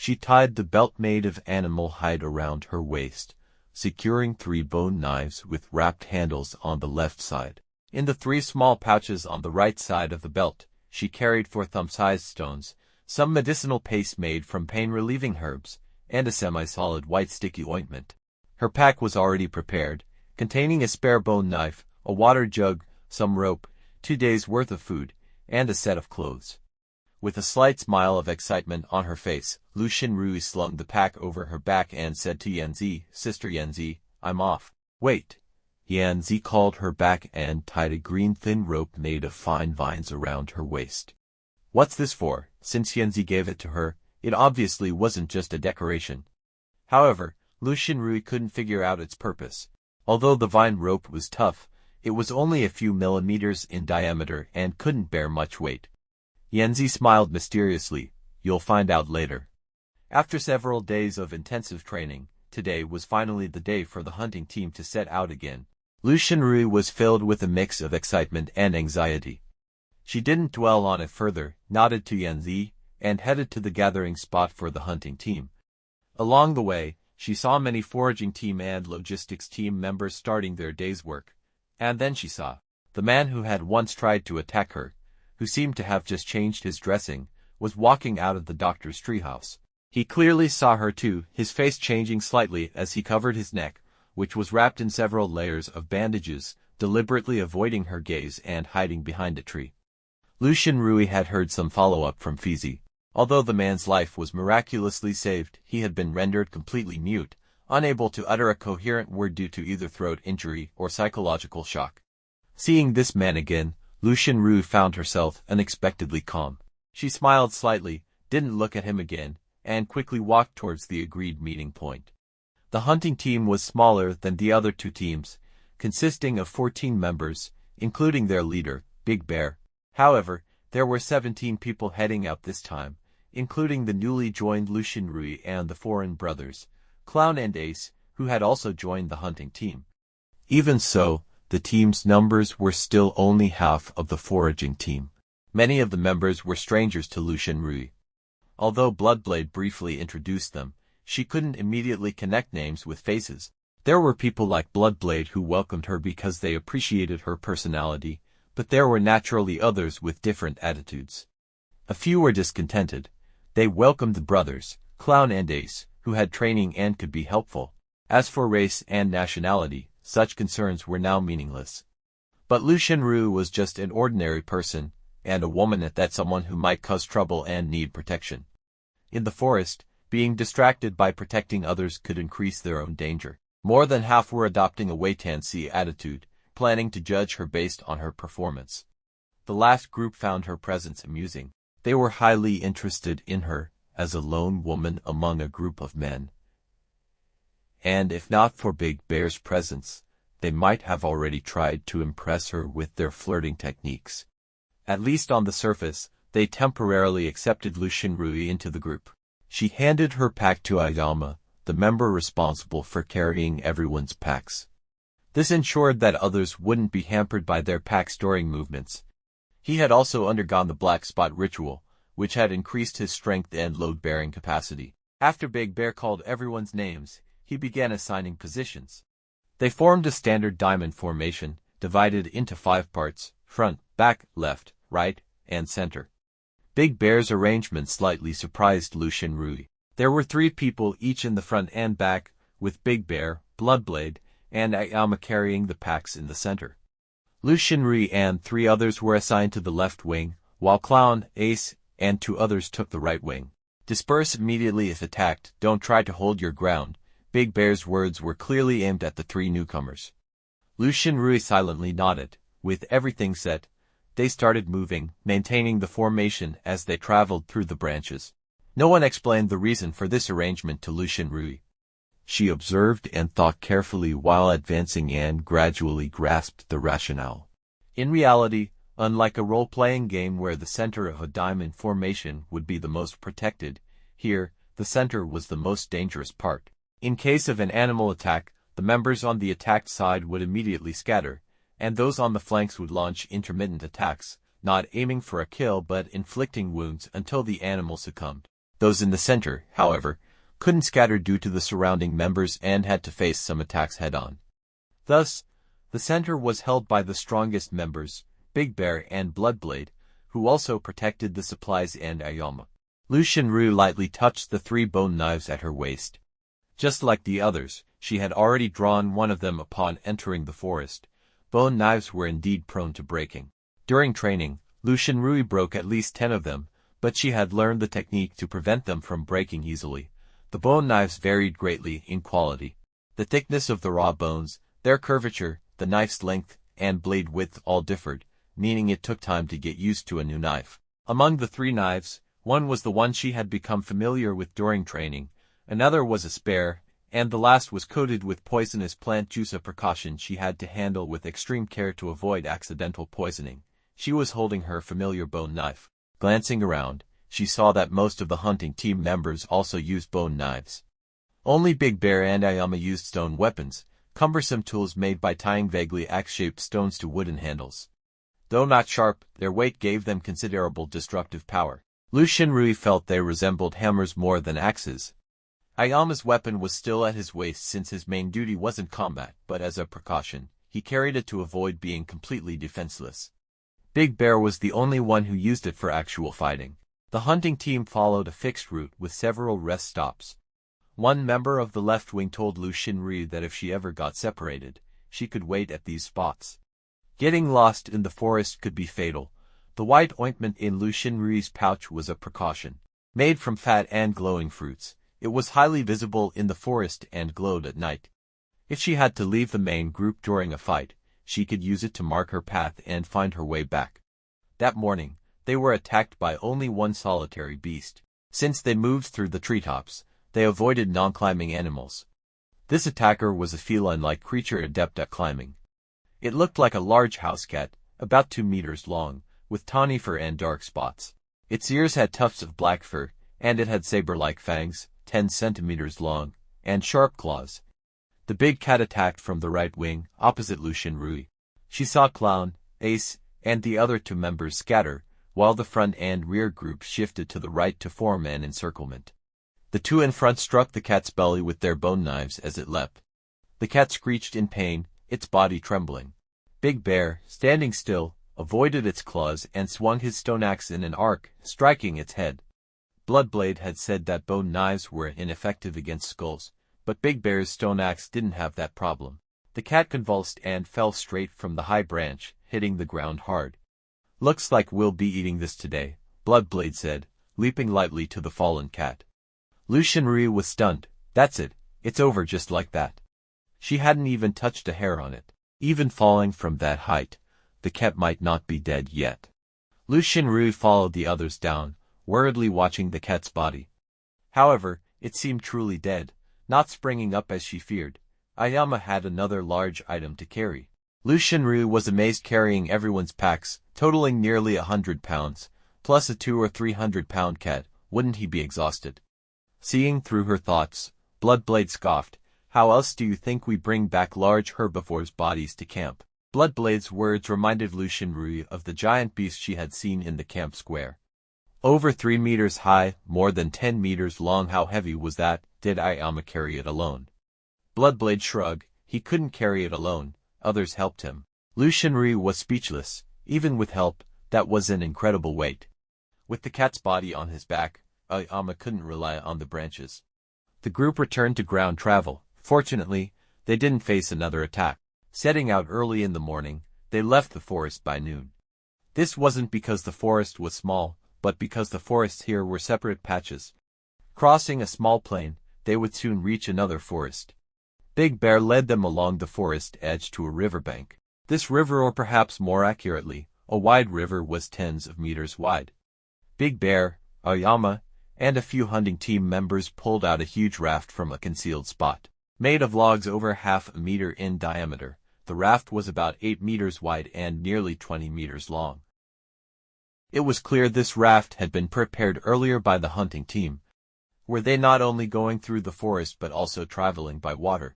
She tied the belt made of animal hide around her waist, securing 3 bone knives with wrapped handles on the left side. In the 3 small pouches on the right side of the belt, she carried 4 thumb-sized stones, some medicinal paste made from pain-relieving herbs, and a semi-solid white sticky ointment. Her pack was already prepared, containing a spare bone knife, a water jug, some rope, 2 days' worth of food, and a set of clothes. With a slight smile of excitement on her face, Lu Xinrui slung the pack over her back and said to Yanzi, "Sister Yanzi, I'm off." "Wait." Yanzi called her back and tied a green thin rope made of fine vines around her waist. "What's this for?" Since Yanzi gave it to her, it obviously wasn't just a decoration. However, Lu Xinrui couldn't figure out its purpose. Although the vine rope was tough, it was only a few millimeters in diameter and couldn't bear much weight. Yanzi smiled mysteriously. "You'll find out later." After several days of intensive training, today was finally the day for the hunting team to set out again. Lu Xinrui was filled with a mix of excitement and anxiety. She didn't dwell on it further, nodded to Yanzi, and headed to the gathering spot for the hunting team. Along the way, she saw many foraging team and logistics team members starting their day's work. And then she saw the man who had once tried to attack her, who seemed to have just changed his dressing, was walking out of the doctor's treehouse. He clearly saw her too, his face changing slightly as he covered his neck, which was wrapped in several layers of bandages, deliberately avoiding her gaze and hiding behind a tree. Lu Xinrui had heard some follow-up from Fizi. Although the man's life was miraculously saved, he had been rendered completely mute, unable to utter a coherent word due to either throat injury or psychological shock. Seeing this man again, Lu Xinrui found herself unexpectedly calm. She smiled slightly, didn't look at him again, and quickly walked towards the agreed meeting point. The hunting team was smaller than the other 2 teams, consisting of 14 members, including their leader, Big Bear. However, there were 17 people heading out this time, including the newly joined Lu Xinrui and the foreign brothers, Clown and Ace, who had also joined the hunting team. Even so, the team's numbers were still only half of the foraging team. Many of the members were strangers to Lu Xinrui. Although Bloodblade briefly introduced them, she couldn't immediately connect names with faces. There were people like Bloodblade who welcomed her because they appreciated her personality, but there were naturally others with different attitudes. A few were discontented. They welcomed the brothers, Clown and Ace, who had training and could be helpful. As for race and nationality, such concerns were now meaningless. But Lu Xinrui was just an ordinary person, and a woman at that, someone who might cause trouble and need protection. In the forest, being distracted by protecting others could increase their own danger. More than half were adopting a wait-and-see attitude, planning to judge her based on her performance. The last group found her presence amusing. They were highly interested in her, as a lone woman among a group of men. And if not for Big Bear's presence, they might have already tried to impress her with their flirting techniques. At least on the surface, they temporarily accepted Lu Xinrui into the group. She handed her pack to Ayama, the member responsible for carrying everyone's packs. This ensured that others wouldn't be hampered by their packs during movements. He had also undergone the black spot ritual, which had increased his strength and load-bearing capacity. After Big Bear called everyone's names, he began assigning positions. They formed a standard diamond formation, divided into 5 parts: front, back, left, right, and center. Big Bear's arrangement slightly surprised Lu Xinrui. There were 3 people each in the front and back, with Big Bear, Bloodblade, and Ayama carrying the packs in the center. Lu Xinrui and 3 others were assigned to the left wing, while Clown, Ace, and 2 others took the right wing. "Disperse immediately if attacked, don't try to hold your ground." Big Bear's words were clearly aimed at the 3 newcomers. Lu Xinrui silently nodded. With everything set, they started moving, maintaining the formation as they traveled through the branches. No one explained the reason for this arrangement to Lu Xinrui. She observed and thought carefully while advancing and gradually grasped the rationale. In reality, unlike a role-playing game where the center of a diamond formation would be the most protected, here, the center was the most dangerous part. In case of an animal attack, the members on the attacked side would immediately scatter, and those on the flanks would launch intermittent attacks, not aiming for a kill but inflicting wounds until the animal succumbed. Those in the center, however, couldn't scatter due to the surrounding members and had to face some attacks head-on. Thus, the center was held by the strongest members, Big Bear and Bloodblade, who also protected the supplies and Aoyama. Lu Xinru lightly touched the 3 bone knives at her waist. Just like the others, she had already drawn one of them upon entering the forest. Bone knives were indeed prone to breaking. During training, Lu Xinru broke at least 10 of them, but she had learned the technique to prevent them from breaking easily. The bone knives varied greatly in quality. The thickness of the raw bones, their curvature, the knife's length, and blade width all differed, meaning it took time to get used to a new knife. Among the 3 knives, one was the one she had become familiar with during training, another was a spare, and the last was coated with poisonous plant juice, a precaution she had to handle with extreme care to avoid accidental poisoning. She was holding her familiar bone knife. Glancing around, she saw that most of the hunting team members also used bone knives. Only Big Bear and Aoyama used stone weapons, cumbersome tools made by tying vaguely axe-shaped stones to wooden handles. Though not sharp, their weight gave them considerable destructive power. Lu Xinru felt they resembled hammers more than axes. Aoyama's weapon was still at his waist since his main duty wasn't combat, but as a precaution, he carried it to avoid being completely defenseless. Big Bear was the only one who used it for actual fighting. The hunting team followed a fixed route with several rest stops. One member of the left wing told Lu Xinru that if she ever got separated, she could wait at these spots. Getting lost in the forest could be fatal. The white ointment in Lu Xinru's pouch was a precaution. Made from fat and glowing fruits, it was highly visible in the forest and glowed at night. If she had to leave the main group during a fight, she could use it to mark her path and find her way back. That morning, they were attacked by only one solitary beast. Since they moved through the treetops, they avoided non-climbing animals. This attacker was a feline-like creature adept at climbing. It looked like a large house cat, about 2 meters long, with tawny fur and dark spots. Its ears had tufts of black fur, and it had saber-like fangs, 10 centimeters long, and sharp claws. The big cat attacked from the right wing, opposite Lu Xinru. She saw Clown, Ace, and the other 2 members scatter, while the front and rear groups shifted to the right to form an encirclement. The 2 in front struck the cat's belly with their bone knives as it leapt. The cat screeched in pain, its body trembling. Big Bear, standing still, avoided its claws and swung his stone axe in an arc, striking its head. Bloodblade had said that bone knives were ineffective against skulls, but Big Bear's stone axe didn't have that problem. The cat convulsed and fell straight from the high branch, hitting the ground hard. "Looks like we'll be eating this today," Bloodblade said, leaping lightly to the fallen cat. Lu Xinru was stunned. "That's it, it's over just like that." She hadn't even touched a hair on it. Even falling from that height, the cat might not be dead yet. Lu Xinru followed the others down, worriedly watching the cat's body. However, it seemed truly dead, not springing up as she feared. Aoyama had another large item to carry. Lu Xinru was amazed, carrying everyone's packs, totaling nearly 100 pounds, plus a 200 or 300-pound cat. Wouldn't he be exhausted? Seeing through her thoughts, Bloodblade scoffed. "How else do you think we bring back large herbivores' bodies to camp?" Bloodblade's words reminded Lu Xinru of the giant beast she had seen in the camp square. Over 3 meters high, more than 10 meters long. How heavy was that? Did Aoyama carry it alone? Bloodblade shrugged. He couldn't carry it alone. Others helped him. Lu Xinru was speechless. Even with help, that was an incredible weight. With the cat's body on his back, Aoyama couldn't rely on the branches. The group returned to ground travel. Fortunately, they didn't face another attack. Setting out early in the morning, they left the forest by noon. This wasn't because the forest was small, but because the forests here were separate patches. Crossing a small plain, they would soon reach another forest. Big Bear led them along the forest edge to a riverbank. This river, or perhaps more accurately, a wide river, was tens of meters wide. Big Bear, Aoyama, and a few hunting team members pulled out a huge raft from a concealed spot. Made of logs over half a meter in diameter, the raft was about 8 meters wide and nearly 20 meters long. It was clear this raft had been prepared earlier by the hunting team. Were they not only going through the forest but also traveling by water?